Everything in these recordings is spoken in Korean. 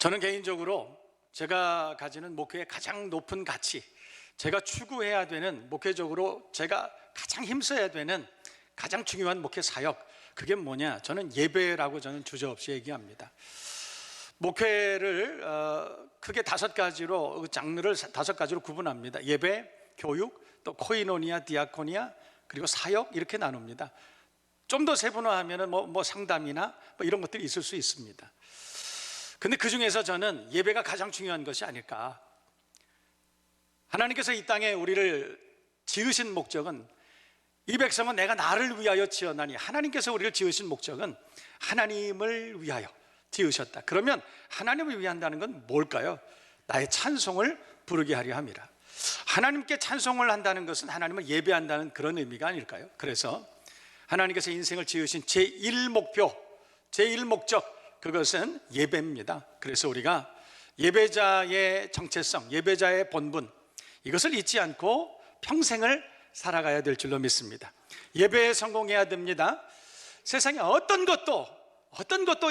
저는 개인적으로 제가 가지는 목회의 가장 높은 가치, 제가 추구해야 되는, 목회적으로 제가 가장 힘써야 되는 가장 중요한 목회 사역, 그게 뭐냐? 저는 예배라고 저는 주저없이 얘기합니다. 목회를 크게 5가지로, 장르를 5가지로 구분합니다. 예배, 교육, 또 코이노니아, 디아코니아, 그리고 사역, 이렇게 나눕니다. 좀 더 세분화하면 뭐 상담이나 뭐 이런 것들이 있을 수 있습니다. 근데 그 중에서 저는 예배가 가장 중요한 것이 아닐까. 하나님께서 이 땅에 우리를 지으신 목적은, 이 백성은 내가 나를 위하여 지었나니, 하나님께서 우리를 지으신 목적은 하나님을 위하여 지으셨다. 그러면 하나님을 위한다는 건 뭘까요? 나의 찬송을 부르게 하려 함이라. 하나님께 찬송을 한다는 것은 하나님을 예배한다는 그런 의미가 아닐까요? 그래서 하나님께서 인생을 지으신 제1목표, 제1목적, 그것은 예배입니다. 그래서 우리가 예배자의 정체성, 예배자의 본분, 이것을 잊지 않고 평생을 살아가야 될 줄로 믿습니다. 예배에 성공해야 됩니다. 세상에 어떤 것도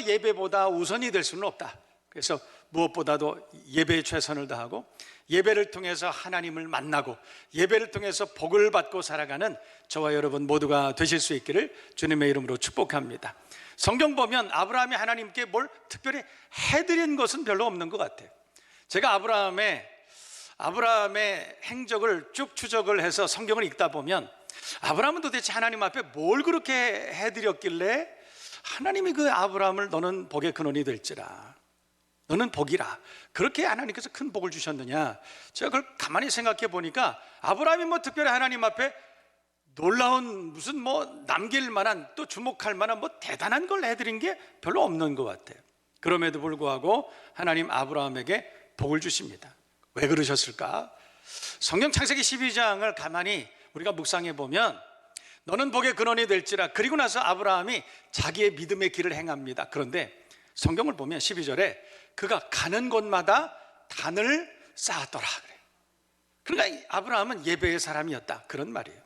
예배보다 우선이 될 수는 없다. 그래서 무엇보다도 예배에 최선을 다하고, 예배를 통해서 하나님을 만나고, 예배를 통해서 복을 받고 살아가는 저와 여러분 모두가 되실 수 있기를 주님의 이름으로 축복합니다. 성경 보면 아브라함이 하나님께 뭘 특별히 해드린 것은 별로 없는 것 같아요. 제가 아브라함의 행적을 쭉 추적을 해서 성경을 읽다 보면, 아브라함은 도대체 하나님 앞에 뭘 그렇게 해드렸길래 하나님이 그 아브라함을 너는 복의 근원이 될지라, 너는 복이라, 그렇게 하나님께서 큰 복을 주셨느냐. 제가 그걸 가만히 생각해 보니까 아브라함이 뭐 특별히 하나님 앞에 놀라운, 무슨 남길 만한, 또 주목할 만한 대단한 걸 해드린 게 별로 없는 것 같아요. 그럼에도 불구하고 하나님 아브라함에게 복을 주십니다. 왜 그러셨을까? 성경 창세기 12장을 가만히 우리가 묵상해 보면, 너는 복의 근원이 될지라, 그리고 나서 아브라함이 자기의 믿음의 길을 행합니다. 그런데 성경을 보면 12절에 그가 가는 곳마다 단을 쌓았더라 그래요. 그러니까 아브라함은 예배의 사람이었다, 그런 말이에요.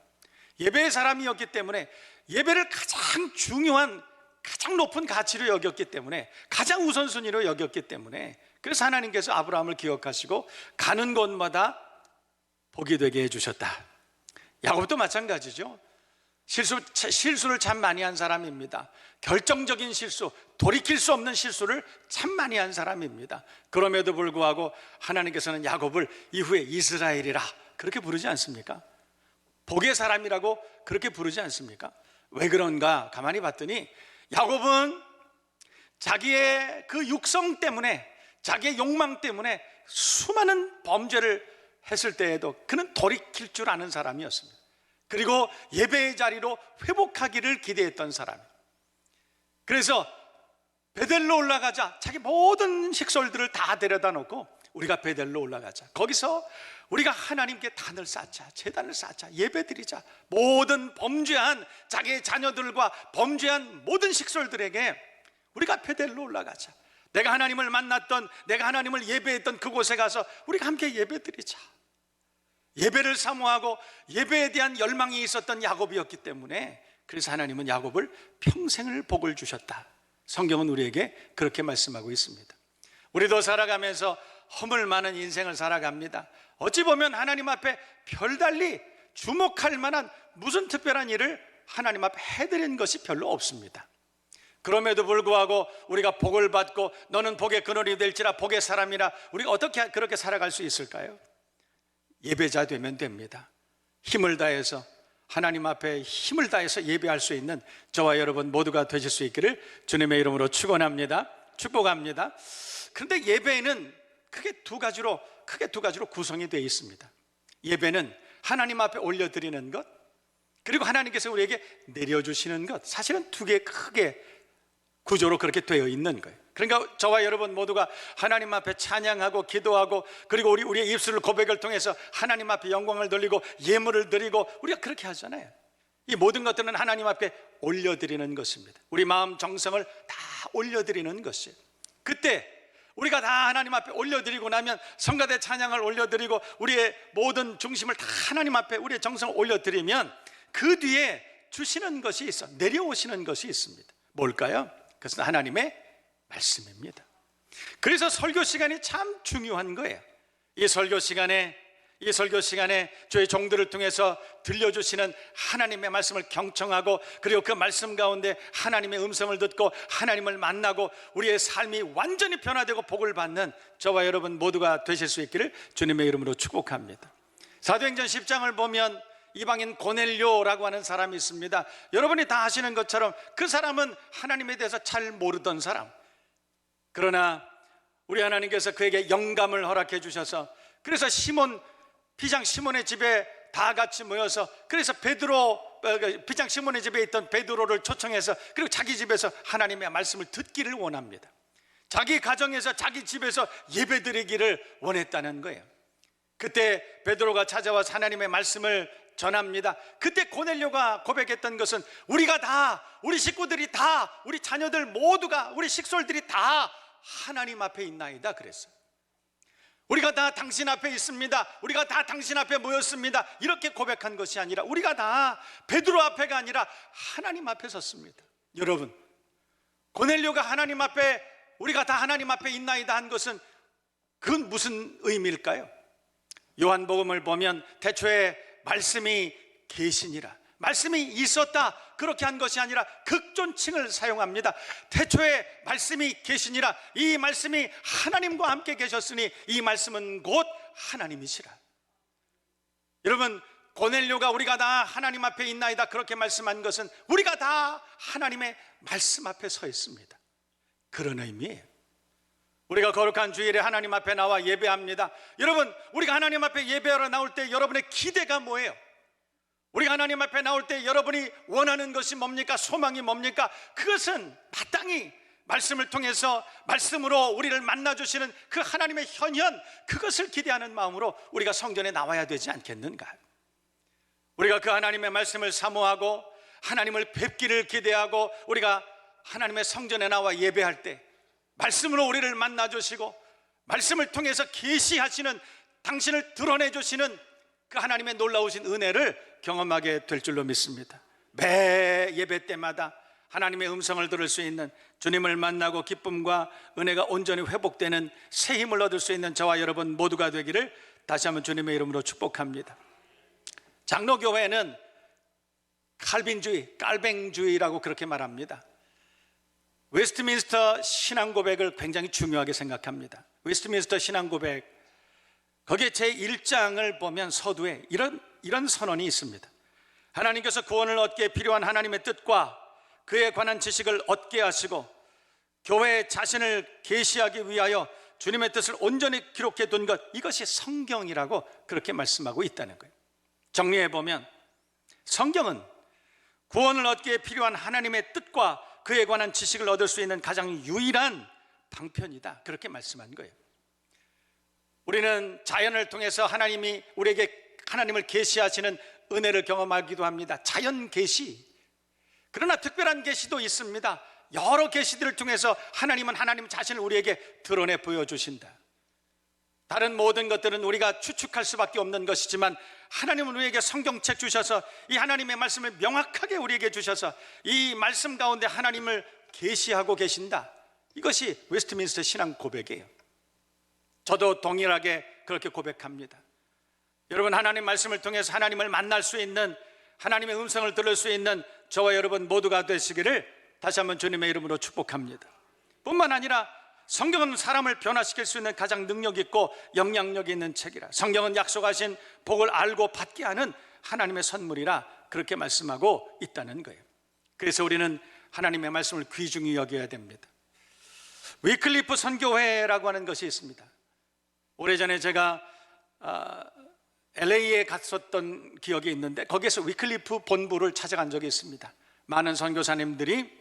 예배의 사람이었기 때문에, 예배를 가장 중요한, 가장 높은 가치로 여겼기 때문에, 가장 우선순위로 여겼기 때문에, 그래서 하나님께서 아브라함을 기억하시고 가는 곳마다 복이 되게 해주셨다. 야곱도 마찬가지죠. 실수를 참 많이 한 사람입니다. 결정적인 실수, 돌이킬 수 없는 실수를 참 많이 한 사람입니다. 그럼에도 불구하고 하나님께서는 야곱을 이후에 이스라엘이라 그렇게 부르지 않습니까? 복의 사람이라고 그렇게 부르지 않습니까? 왜 그런가 가만히 봤더니, 야곱은 자기의 그 육성 때문에, 자기의 욕망 때문에 수많은 범죄를 했을 때에도 그는 돌이킬 줄 아는 사람이었습니다. 그리고 예배의 자리로 회복하기를 기대했던 사람. 그래서 베델로 올라가자, 자기 모든 식솔들을 다 데려다 놓고 우리가 베델로 올라가자, 거기서 우리가 하나님께 단을 쌓자, 제단을 쌓자, 예배드리자, 모든 범죄한 자기의 자녀들과 범죄한 모든 식솔들에게 우리가 베델로 올라가자, 내가 하나님을 만났던, 내가 하나님을 예배했던 그곳에 가서 우리가 함께 예배드리자. 예배를 사모하고 예배에 대한 열망이 있었던 야곱이었기 때문에, 그래서 하나님은 야곱을 평생을 복을 주셨다. 성경은 우리에게 그렇게 말씀하고 있습니다. 우리도 살아가면서 허물 많은 인생을 살아갑니다. 어찌 보면 하나님 앞에 별달리 주목할 만한 무슨 특별한 일을 하나님 앞에 해드린 것이 별로 없습니다. 그럼에도 불구하고 우리가 복을 받고 너는 복의 근원이 될지라, 복의 사람이라, 우리가 어떻게 그렇게 살아갈 수 있을까요? 예배자 되면 됩니다. 힘을 다해서, 하나님 앞에 힘을 다해서 예배할 수 있는 저와 여러분 모두가 되실 수 있기를 주님의 이름으로 축원합니다. 축복합니다. 그런데 예배는 크게 두 가지로 구성이 되어 있습니다. 예배는 하나님 앞에 올려드리는 것, 그리고 하나님께서 우리에게 내려주시는 것, 사실은 두 개 크게 구조로 그렇게 되어 있는 거예요. 그러니까 저와 여러분 모두가 하나님 앞에 찬양하고 기도하고, 그리고 우리의 입술을 고백을 통해서 하나님 앞에 영광을 돌리고 예물을 드리고, 우리가 그렇게 하잖아요. 이 모든 것들은 하나님 앞에 올려드리는 것입니다. 우리 마음 정성을 다 올려드리는 것이에요. 그때 우리가 다 하나님 앞에 올려드리고 나면, 성가대 찬양을 올려드리고 우리의 모든 중심을 다 하나님 앞에 우리의 정성을 올려드리면, 그 뒤에 주시는 것이 있어, 내려오시는 것이 있습니다. 뭘까요? 그것은 하나님의 말씀입니다. 그래서 설교 시간이 참 중요한 거예요. 이 설교 시간에 저희 종들을 통해서 들려주시는 하나님의 말씀을 경청하고, 그리고 그 말씀 가운데 하나님의 음성을 듣고 하나님을 만나고 우리의 삶이 완전히 변화되고 복을 받는 저와 여러분 모두가 되실 수 있기를 주님의 이름으로 축복합니다. 사도행전 10장을 보면 이방인 고넬료라고 하는 사람이 있습니다. 여러분이 다 아시는 것처럼 그 사람은 하나님에 대해서 잘 모르던 사람, 그러나 우리 하나님께서 그에게 영감을 허락해 주셔서, 그래서 비장 시몬의 집에 다 같이 모여서, 그래서 비장 시몬의 집에 있던 베드로를 초청해서, 그리고 자기 집에서 하나님의 말씀을 듣기를 원합니다. 자기 가정에서 자기 집에서 예배드리기를 원했다는 거예요. 그때 베드로가 찾아와서 하나님의 말씀을 전합니다. 그때 고넬료가 고백했던 것은, 우리 식구들이 다, 우리 자녀들 모두가, 우리 식솔들이 다 하나님 앞에 있나이다 그랬어요. 우리가 다 당신 앞에 있습니다. 우리가 다 당신 앞에 모였습니다. 이렇게 고백한 것이 아니라, 우리가 다 베드로 앞에가 아니라 하나님 앞에 섰습니다. 여러분, 고넬료가 하나님 앞에, 우리가 다 하나님 앞에 있나이다 한 것은 그건 무슨 의미일까요? 요한복음을 보면 태초에 말씀이 계시니라, 말씀이 있었다, 그렇게 한 것이 아니라 극존칭을 사용합니다. 태초에 말씀이 계시니라, 이 말씀이 하나님과 함께 계셨으니 이 말씀은 곧 하나님이시라. 여러분, 고넬료가 우리가 다 하나님 앞에 있나이다 그렇게 말씀한 것은 우리가 다 하나님의 말씀 앞에 서 있습니다. 그런 의미예요. 우리가 거룩한 주일에 하나님 앞에 나와 예배합니다. 여러분, 우리가 하나님 앞에 예배하러 나올 때 여러분의 기대가 뭐예요? 우리가 하나님 앞에 나올 때 여러분이 원하는 것이 뭡니까? 소망이 뭡니까? 그것은 마땅히 말씀을 통해서, 말씀으로 우리를 만나주시는 그 하나님의 현현, 그것을 기대하는 마음으로 우리가 성전에 나와야 되지 않겠는가? 우리가 그 하나님의 말씀을 사모하고 하나님을 뵙기를 기대하고, 우리가 하나님의 성전에 나와 예배할 때 말씀으로 우리를 만나주시고 말씀을 통해서 계시하시는, 당신을 드러내주시는 그 하나님의 놀라우신 은혜를 경험하게 될 줄로 믿습니다. 매 예배 때마다 하나님의 음성을 들을 수 있는, 주님을 만나고 기쁨과 은혜가 온전히 회복되는 새 힘을 얻을 수 있는 저와 여러분 모두가 되기를 다시 한번 주님의 이름으로 축복합니다. 장로교회는 칼빈주의, 깔뱅주의라고 그렇게 말합니다. 웨스트민스터 신앙고백을 굉장히 중요하게 생각합니다. 웨스트민스터 신앙고백, 거기에 제1장을 보면 서두에 이런 선언이 있습니다. 하나님께서 구원을 얻기에 필요한 하나님의 뜻과 그에 관한 지식을 얻게 하시고 교회에 자신을 계시하기 위하여 주님의 뜻을 온전히 기록해 둔 것, 이것이 성경이라고 그렇게 말씀하고 있다는 거예요. 정리해 보면 성경은 구원을 얻기에 필요한 하나님의 뜻과 그에 관한 지식을 얻을 수 있는 가장 유일한 방편이다, 그렇게 말씀한 거예요. 우리는 자연을 통해서 하나님이 우리에게 하나님을 계시하시는 은혜를 경험하기도 합니다. 자연 계시. 그러나 특별한 계시도 있습니다. 여러 계시들을 통해서 하나님은 하나님 자신을 우리에게 드러내 보여주신다. 다른 모든 것들은 우리가 추측할 수밖에 없는 것이지만, 하나님은 우리에게 성경책 주셔서 이 하나님의 말씀을 명확하게 우리에게 주셔서 이 말씀 가운데 하나님을 계시하고 계신다. 이것이 웨스트민스터 신앙 고백이에요. 저도 동일하게 그렇게 고백합니다. 여러분, 하나님 말씀을 통해서 하나님을 만날 수 있는, 하나님의 음성을 들을 수 있는 저와 여러분 모두가 되시기를 다시 한번 주님의 이름으로 축복합니다. 뿐만 아니라 성경은 사람을 변화시킬 수 있는 가장 능력 있고 영향력이 있는 책이라, 성경은 약속하신 복을 알고 받게 하는 하나님의 선물이라 그렇게 말씀하고 있다는 거예요. 그래서 우리는 하나님의 말씀을 귀중히 여겨야 됩니다. 위클리프 선교회라고 하는 것이 있습니다. 오래전에 제가 LA에 갔었던 기억이 있는데, 거기에서 위클리프 본부를 찾아간 적이 있습니다. 많은 선교사님들이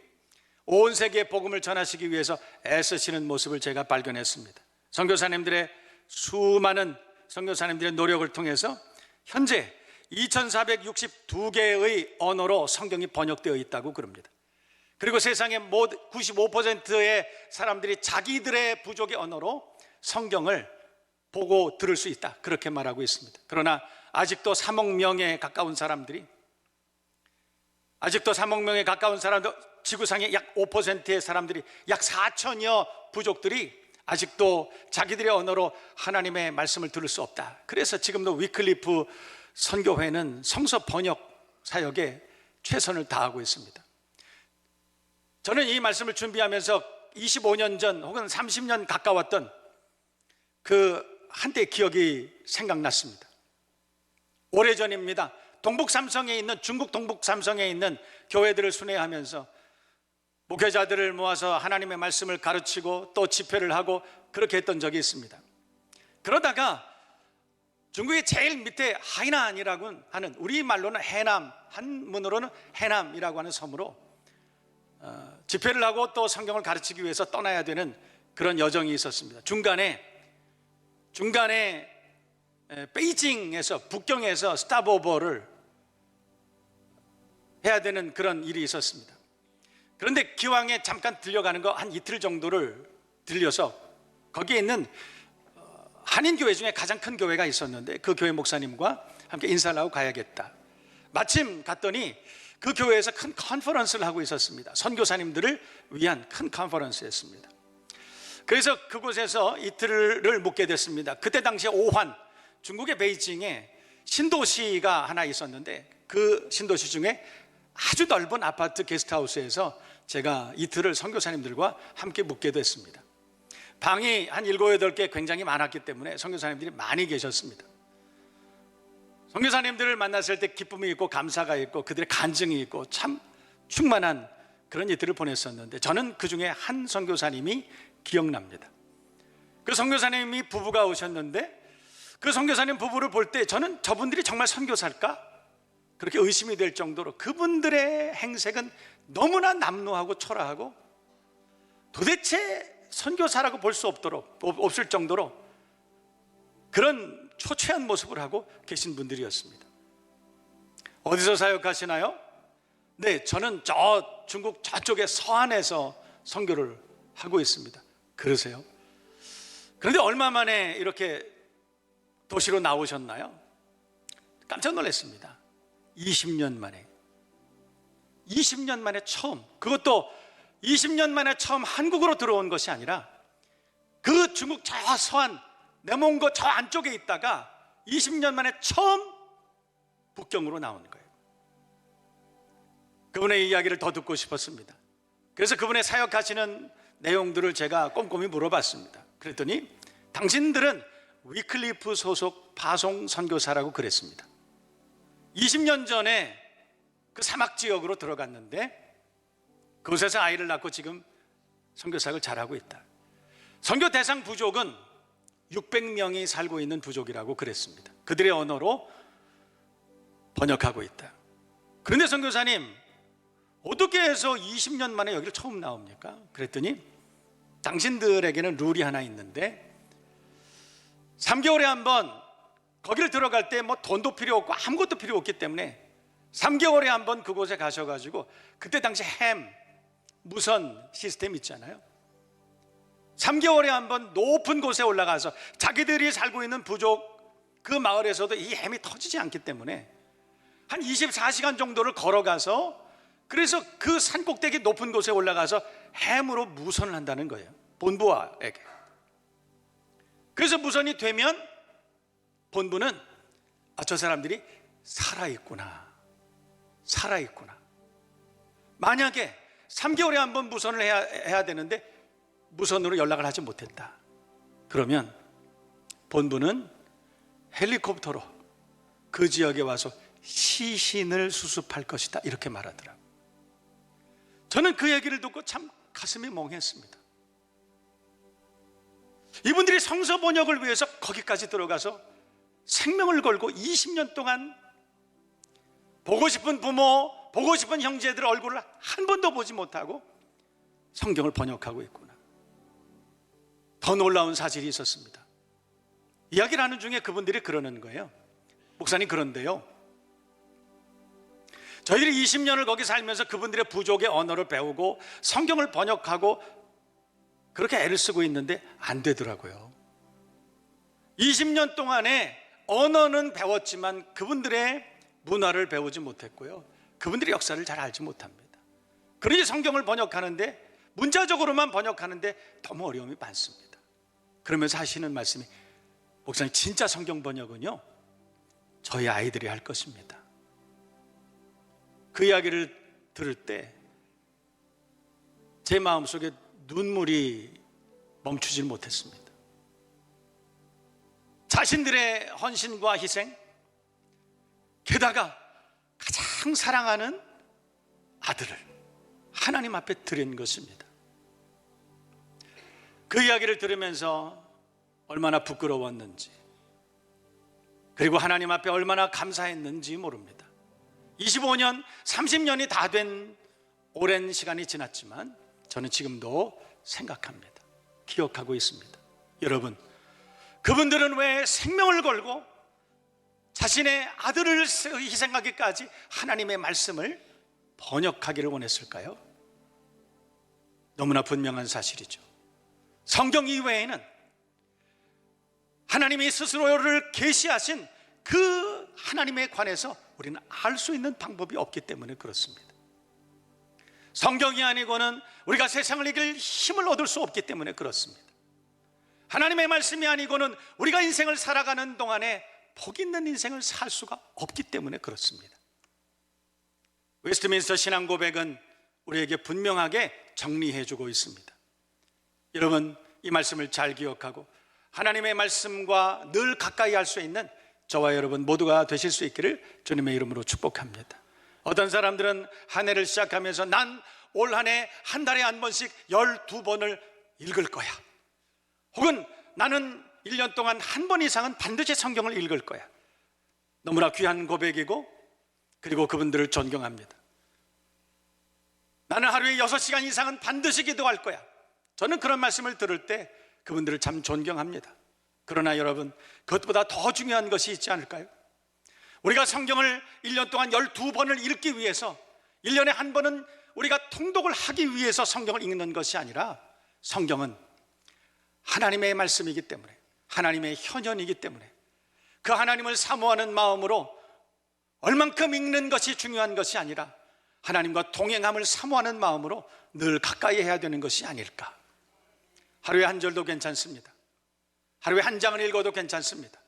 온 세계에 복음을 전하시기 위해서 애쓰시는 모습을 제가 발견했습니다. 선교사님들의 수많은 선교사님들의 노력을 통해서 현재 2462개의 언어로 성경이 번역되어 있다고 그럽니다. 그리고 세상의 95%의 사람들이 자기들의 부족의 언어로 성경을 보고 들을 수 있다, 그렇게 말하고 있습니다. 그러나 아직도 3억 명에 가까운 사람들이, 지구상의 약 5%의 사람들이, 약 4천여 부족들이 아직도 자기들의 언어로 하나님의 말씀을 들을 수 없다. 그래서 지금도 위클리프 선교회는 성서 번역 사역에 최선을 다하고 있습니다. 저는 이 말씀을 준비하면서 25년 전 혹은 30년 가까웠던 그 한때 기억이 생각났습니다. 오래전입니다. 동북삼성에 있는, 중국 동북삼성에 있는 교회들을 순회하면서 목회자들을 모아서 하나님의 말씀을 가르치고 또 집회를 하고 그렇게 했던 적이 있습니다. 그러다가 중국의 제일 밑에 하이난이라고 하는, 우리말로는 해남, 한문으로는 해남이라고 하는 섬으로 집회를 하고 또 성경을 가르치기 위해서 떠나야 되는 그런 여정이 있었습니다. 중간에 베이징에서, 북경에서 스탑오버를 해야 되는 그런 일이 있었습니다. 그런데 기왕에 잠깐 들려가는 거 한 이틀 정도를 들려서 거기에 있는 한인교회 중에 가장 큰 교회가 있었는데 그 교회 목사님과 함께 인사를 하고 가야겠다. 마침 갔더니 그 교회에서 큰 컨퍼런스를 하고 있었습니다. 선교사님들을 위한 큰 컨퍼런스였습니다. 그래서 그곳에서 이틀을 묵게 됐습니다. 그때 당시에 오환, 중국의 베이징에 신도시가 하나 있었는데 그 신도시 중에 아주 넓은 아파트 게스트하우스에서 제가 이틀을 선교사님들과 함께 묵게 됐습니다. 방이 한 7, 8개 굉장히 많았기 때문에 선교사님들이 많이 계셨습니다. 선교사님들을 만났을 때 기쁨이 있고 감사가 있고 그들의 간증이 있고 참 충만한 그런 이틀을 보냈었는데, 저는 그 중에 한 선교사님이 기억납니다. 그 선교사님이 부부가 오셨는데 그 선교사님 부부를 볼 때 저는 저분들이 정말 선교사일까? 그렇게 의심이 될 정도로 그분들의 행색은 너무나 남루하고 초라하고 도대체 선교사라고 볼 수 없을 정도로 그런 초췌한 모습을 하고 계신 분들이었습니다. 어디서 사역하시나요? 네, 저는 저 중국 저쪽의 서안에서 선교를 하고 있습니다. 그러세요? 그런데 얼마 만에 이렇게 도시로 나오셨나요? 깜짝 놀랐습니다. 20년 만에 처음, 그것도 20년 만에 처음 한국으로 들어온 것이 아니라 그 중국 저 서안 내몽고 저 안쪽에 있다가 20년 만에 처음 북경으로 나오는 거예요. 그분의 이야기를 더 듣고 싶었습니다. 그래서 그분의 사역하시는 내용들을 제가 꼼꼼히 물어봤습니다. 그랬더니 당신들은 위클리프 소속 파송 선교사라고 그랬습니다. 20년 전에 그 사막 지역으로 들어갔는데 그곳에서 아이를 낳고 지금 선교사역을 잘하고 있다. 선교 대상 부족은 600명이 살고 있는 부족이라고 그랬습니다. 그들의 언어로 번역하고 있다. 그런데 선교사님, 어떻게 해서 20년 만에 여기를 처음 나옵니까? 그랬더니 당신들에게는 룰이 하나 있는데 3개월에 한 번 거기를 들어갈 때 뭐 돈도 필요 없고 아무것도 필요 없기 때문에 3개월에 한 번 그곳에 가셔가지고, 그때 당시 무선 시스템 있잖아요. 3개월에 한 번 높은 곳에 올라가서 자기들이 살고 있는 부족 그 마을에서도 이 햄이 터지지 않기 때문에 한 24시간 정도를 걸어가서, 그래서 그 산 꼭대기 높은 곳에 올라가서 햄으로 무선을 한다는 거예요, 본부와에게. 그래서 무선이 되면 본부는 저 사람들이 살아있구나. 만약에 3개월에 한 번 무선을 해야 되는데 무선으로 연락을 하지 못했다, 그러면 본부는 헬리콥터로 그 지역에 와서 시신을 수습할 것이다, 이렇게 말하더라고요. 저는 그 얘기를 듣고 참 가슴이 멍했습니다. 이분들이 성서 번역을 위해서 거기까지 들어가서 생명을 걸고 20년 동안 보고 싶은 부모, 보고 싶은 형제들 얼굴을 한 번도 보지 못하고 성경을 번역하고 있구나. 더 놀라운 사실이 있었습니다. 이야기를 하는 중에 그분들이 그러는 거예요. 목사님, 그런데요, 저희들이 20년을 거기 살면서 그분들의 부족의 언어를 배우고 성경을 번역하고 그렇게 애를 쓰고 있는데 안 되더라고요. 20년 동안에 언어는 배웠지만 그분들의 문화를 배우지 못했고요, 그분들의 역사를 잘 알지 못합니다. 그러니 성경을 번역하는데, 문자적으로만 번역하는데 너무 어려움이 많습니다. 그러면서 하시는 말씀이, 목사님 진짜 성경 번역은요 저희 아이들이 할 것입니다. 그 이야기를 들을 때 제 마음속에 눈물이 멈추질 못했습니다. 자신들의 헌신과 희생, 게다가 가장 사랑하는 아들을 하나님 앞에 드린 것입니다. 그 이야기를 들으면서 얼마나 부끄러웠는지, 그리고 하나님 앞에 얼마나 감사했는지 모릅니다. 25년, 30년이 다 된 오랜 시간이 지났지만 저는 지금도 생각합니다. 기억하고 있습니다. 여러분, 그분들은 왜 생명을 걸고 자신의 아들을 희생하기까지 하나님의 말씀을 번역하기를 원했을까요? 너무나 분명한 사실이죠. 성경 이외에는 하나님이 스스로를 계시하신 그 하나님에 관해서 우리는 알 수 있는 방법이 없기 때문에 그렇습니다. 성경이 아니고는 우리가 세상을 이길 힘을 얻을 수 없기 때문에 그렇습니다. 하나님의 말씀이 아니고는 우리가 인생을 살아가는 동안에 복 있는 인생을 살 수가 없기 때문에 그렇습니다. 웨스트민스터 신앙 고백은 우리에게 분명하게 정리해주고 있습니다. 여러분, 이 말씀을 잘 기억하고 하나님의 말씀과 늘 가까이 할 수 있는 저와 여러분 모두가 되실 수 있기를 주님의 이름으로 축복합니다. 어떤 사람들은 한 해를 시작하면서 난 올 한 해 한 달에 한 번씩 12번을 읽을 거야, 혹은 나는 1년 동안 한 번 이상은 반드시 성경을 읽을 거야. 너무나 귀한 고백이고, 그리고 그분들을 존경합니다. 나는 하루에 6시간 이상은 반드시 기도할 거야. 저는 그런 말씀을 들을 때 그분들을 참 존경합니다. 그러나 여러분, 그것보다 더 중요한 것이 있지 않을까요? 우리가 성경을 1년 동안 12번을 읽기 위해서, 1년에 한 번은 우리가 통독을 하기 위해서 성경을 읽는 것이 아니라, 성경은 하나님의 말씀이기 때문에, 하나님의 현현이기 때문에 그 하나님을 사모하는 마음으로 얼만큼 읽는 것이 중요한 것이 아니라 하나님과 동행함을 사모하는 마음으로 늘 가까이 해야 되는 것이 아닐까. 하루에 한 절도 괜찮습니다. 하루에 한 장을 읽어도 괜찮습니다.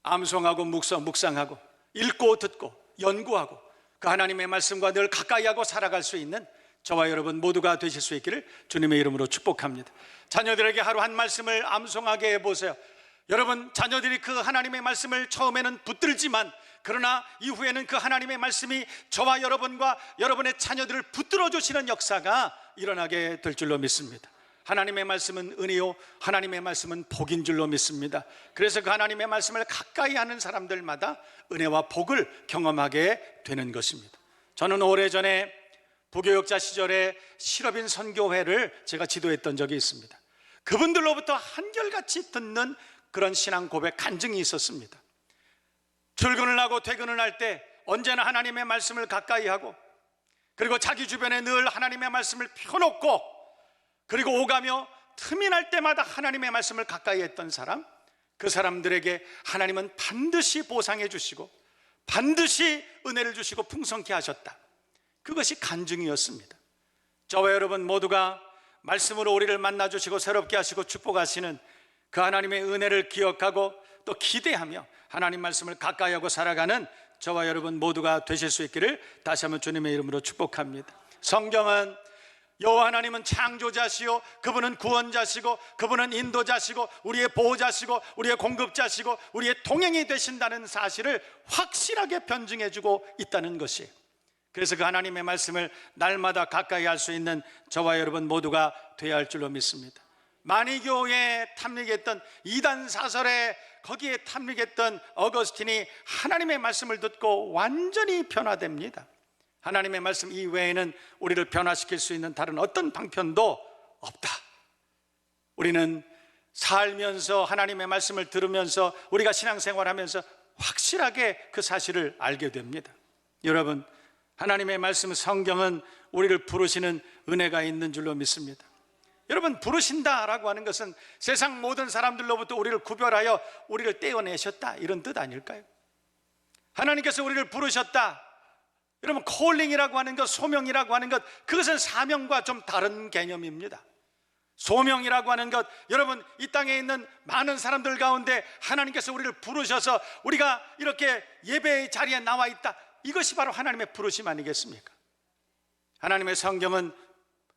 암송하고 묵상하고 읽고 듣고 연구하고 그 하나님의 말씀과 늘 가까이 하고 살아갈 수 있는 저와 여러분 모두가 되실 수 있기를 주님의 이름으로 축복합니다. 자녀들에게 하루 한 말씀을 암송하게 해보세요. 여러분, 자녀들이 그 하나님의 말씀을 처음에는 붙들지만, 그러나 이후에는 그 하나님의 말씀이 저와 여러분과 여러분의 자녀들을 붙들어 주시는 역사가 일어나게 될 줄로 믿습니다. 하나님의 말씀은 은혜요, 하나님의 말씀은 복인 줄로 믿습니다. 그래서 그 하나님의 말씀을 가까이 하는 사람들마다 은혜와 복을 경험하게 되는 것입니다. 저는 오래전에 부교역자 시절에 실업인 선교회를 제가 지도했던 적이 있습니다. 그분들로부터 한결같이 듣는 그런 신앙 고백, 간증이 있었습니다. 출근을 하고 퇴근을 할 때 언제나 하나님의 말씀을 가까이 하고, 그리고 자기 주변에 늘 하나님의 말씀을 펴놓고, 그리고 오가며 틈이 날 때마다 하나님의 말씀을 가까이 했던 사람, 그 사람들에게 하나님은 반드시 보상해 주시고 반드시 은혜를 주시고 풍성케 하셨다. 그것이 간증이었습니다. 저와 여러분 모두가 말씀으로 우리를 만나주시고 새롭게 하시고 축복하시는 그 하나님의 은혜를 기억하고 또 기대하며 하나님 말씀을 가까이 하고 살아가는 저와 여러분 모두가 되실 수 있기를 다시 한번 주님의 이름으로 축복합니다. 성경은 여호와 하나님은 창조자시요, 그분은 구원자시고, 그분은 인도자시고, 우리의 보호자시고, 우리의 공급자시고, 우리의 동행이 되신다는 사실을 확실하게 변증해주고 있다는 것이, 그래서 그 하나님의 말씀을 날마다 가까이 할 수 있는 저와 여러분 모두가 되어야 할 줄로 믿습니다. 만이교에 탐닉했던 이단 사설에 거기에 탐닉했던 어거스틴이 하나님의 말씀을 듣고 완전히 변화됩니다. 하나님의 말씀 이외에는 우리를 변화시킬 수 있는 다른 어떤 방편도 없다. 우리는 살면서 하나님의 말씀을 들으면서 우리가 신앙생활하면서 확실하게 그 사실을 알게 됩니다. 여러분, 하나님의 말씀 성경은 우리를 부르시는 은혜가 있는 줄로 믿습니다. 여러분, 부르신다라고 하는 것은 세상 모든 사람들로부터 우리를 구별하여 우리를 떼어내셨다, 이런 뜻 아닐까요? 하나님께서 우리를 부르셨다. 여러분, 콜링이라고 하는 것, 소명이라고 하는 것, 그것은 사명과 좀 다른 개념입니다. 소명이라고 하는 것, 여러분 이 땅에 있는 많은 사람들 가운데 하나님께서 우리를 부르셔서 우리가 이렇게 예배의 자리에 나와 있다, 이것이 바로 하나님의 부르심 아니겠습니까? 하나님의 성경은,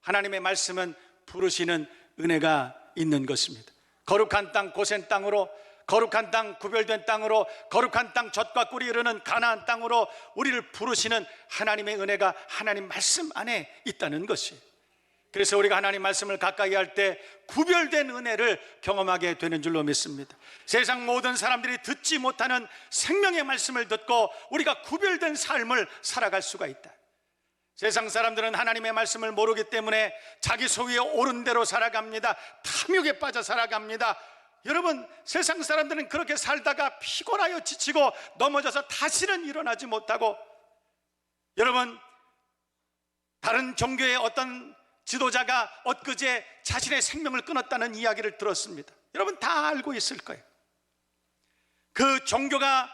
하나님의 말씀은 부르시는 은혜가 있는 것입니다. 거룩한 땅, 고센 땅으로, 거룩한 땅, 구별된 땅으로, 거룩한 땅, 젖과 꿀이 흐르는 가나안 땅으로 우리를 부르시는 하나님의 은혜가 하나님 말씀 안에 있다는 것이, 그래서 우리가 하나님 말씀을 가까이 할 때 구별된 은혜를 경험하게 되는 줄로 믿습니다. 세상 모든 사람들이 듣지 못하는 생명의 말씀을 듣고 우리가 구별된 삶을 살아갈 수가 있다. 세상 사람들은 하나님의 말씀을 모르기 때문에 자기 소위에 오른 대로 살아갑니다. 탐욕에 빠져 살아갑니다. 여러분, 세상 사람들은 그렇게 살다가 피곤하여 지치고 넘어져서 다시는 일어나지 못하고, 여러분, 다른 종교의 어떤 지도자가 엊그제 자신의 생명을 끊었다는 이야기를 들었습니다. 여러분 다 알고 있을 거예요. 그 종교가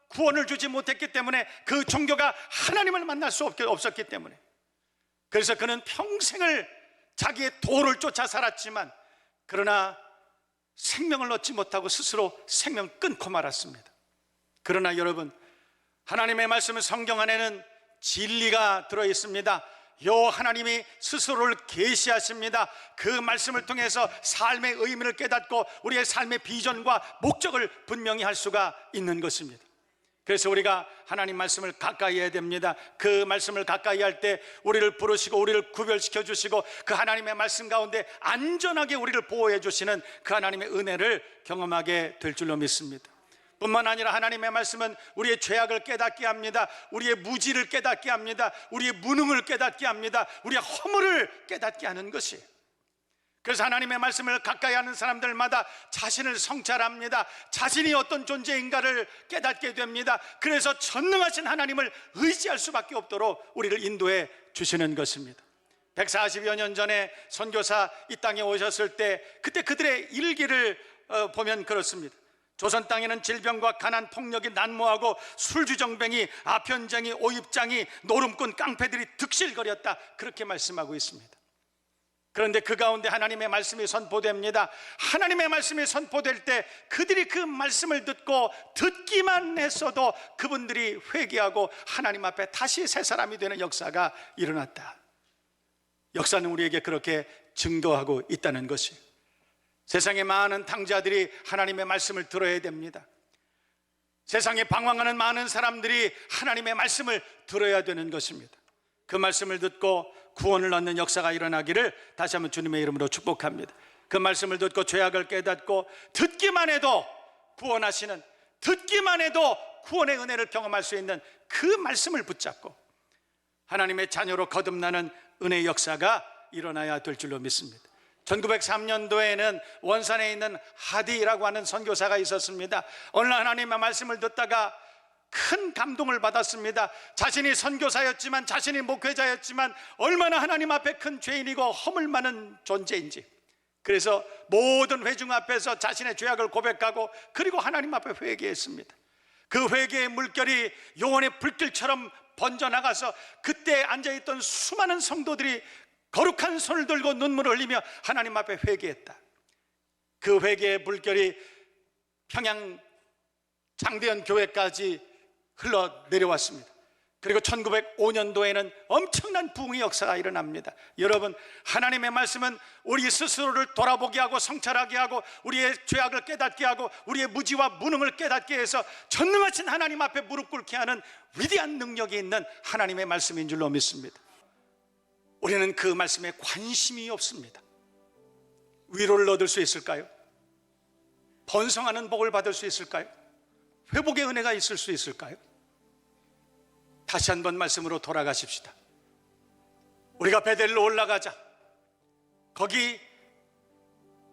구원을 주지 못했기 때문에, 그 종교가 하나님을 만날 수 없었기 때문에, 그래서 그는 평생을 자기의 도를 쫓아 살았지만 그러나 생명을 얻지 못하고 스스로 생명 끊고 말았습니다. 그러나 여러분, 하나님의 말씀은 성경 안에는 진리가 들어있습니다. 요 하나님이 스스로를 계시하십니다. 그 말씀을 통해서 삶의 의미를 깨닫고 우리의 삶의 비전과 목적을 분명히 할 수가 있는 것입니다. 그래서 우리가 하나님 말씀을 가까이 해야 됩니다. 그 말씀을 가까이 할 때 우리를 부르시고 우리를 구별시켜 주시고 그 하나님의 말씀 가운데 안전하게 우리를 보호해 주시는 그 하나님의 은혜를 경험하게 될 줄로 믿습니다. 뿐만 아니라 하나님의 말씀은 우리의 죄악을 깨닫게 합니다. 우리의 무지를 깨닫게 합니다. 우리의 무능을 깨닫게 합니다. 우리의 허물을 깨닫게 하는 것이, 그래서 하나님의 말씀을 가까이 하는 사람들마다 자신을 성찰합니다. 자신이 어떤 존재인가를 깨닫게 됩니다. 그래서 전능하신 하나님을 의지할 수밖에 없도록 우리를 인도해 주시는 것입니다. 140여 년 전에 선교사 이 땅에 오셨을 때 그때 그들의 일기를 보면 그렇습니다. 조선 땅에는 질병과 가난, 폭력이 난무하고 술주정뱅이, 아편쟁이, 오입장이, 노름꾼, 깡패들이 득실거렸다, 그렇게 말씀하고 있습니다. 그런데 그 가운데 하나님의 말씀이 선포됩니다. 하나님의 말씀이 선포될 때 그들이 그 말씀을 듣기만 했어도 그분들이 회개하고 하나님 앞에 다시 새 사람이 되는 역사가 일어났다. 역사는 우리에게 그렇게 증거하고 있다는 것이, 세상의 많은 탕자들이 하나님의 말씀을 들어야 됩니다. 세상에 방황하는 많은 사람들이 하나님의 말씀을 들어야 되는 것입니다. 그 말씀을 듣고 구원을 얻는 역사가 일어나기를 다시 한번 주님의 이름으로 축복합니다. 그 말씀을 듣고 죄악을 깨닫고 듣기만 해도 구원하시는, 듣기만 해도 구원의 은혜를 경험할 수 있는 그 말씀을 붙잡고 하나님의 자녀로 거듭나는 은혜의 역사가 일어나야 될 줄로 믿습니다. 1903년도에는 원산에 있는 하디라고 하는 선교사가 있었습니다. 어느 날 하나님의 말씀을 듣다가 큰 감동을 받았습니다. 자신이 선교사였지만, 자신이 목회자였지만 얼마나 하나님 앞에 큰 죄인이고 허물 많은 존재인지, 그래서 모든 회중 앞에서 자신의 죄악을 고백하고 그리고 하나님 앞에 회개했습니다. 그 회개의 물결이 영혼의 불길처럼 번져나가서 그때 앉아있던 수많은 성도들이 거룩한 손을 들고 눈물을 흘리며 하나님 앞에 회개했다. 그 회개의 물결이 평양 장대현 교회까지 흘러내려왔습니다. 그리고 1905년도에는 엄청난 부흥의 역사가 일어납니다. 여러분, 하나님의 말씀은 우리 스스로를 돌아보게 하고 성찰하게 하고 우리의 죄악을 깨닫게 하고 우리의 무지와 무능을 깨닫게 해서 전능하신 하나님 앞에 무릎 꿇게 하는 위대한 능력이 있는 하나님의 말씀인 줄로 믿습니다. 우리는 그 말씀에 관심이 없습니다. 위로를 얻을 수 있을까요? 번성하는 복을 받을 수 있을까요? 회복의 은혜가 있을 수 있을까요? 다시 한번 말씀으로 돌아가십시다. 우리가 베델로 올라가자. 거기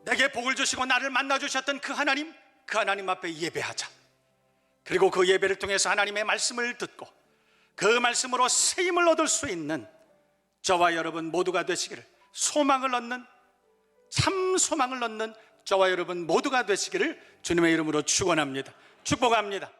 내게 복을 주시고 나를 만나주셨던 그 하나님 앞에 예배하자. 그리고 그 예배를 통해서 하나님의 말씀을 듣고 그 말씀으로 새 힘을 얻을 수 있는 저와 여러분 모두가 되시기를, 소망을 얻는, 참 소망을 얻는 저와 여러분 모두가 되시기를 주님의 이름으로 축원합니다. 축복합니다.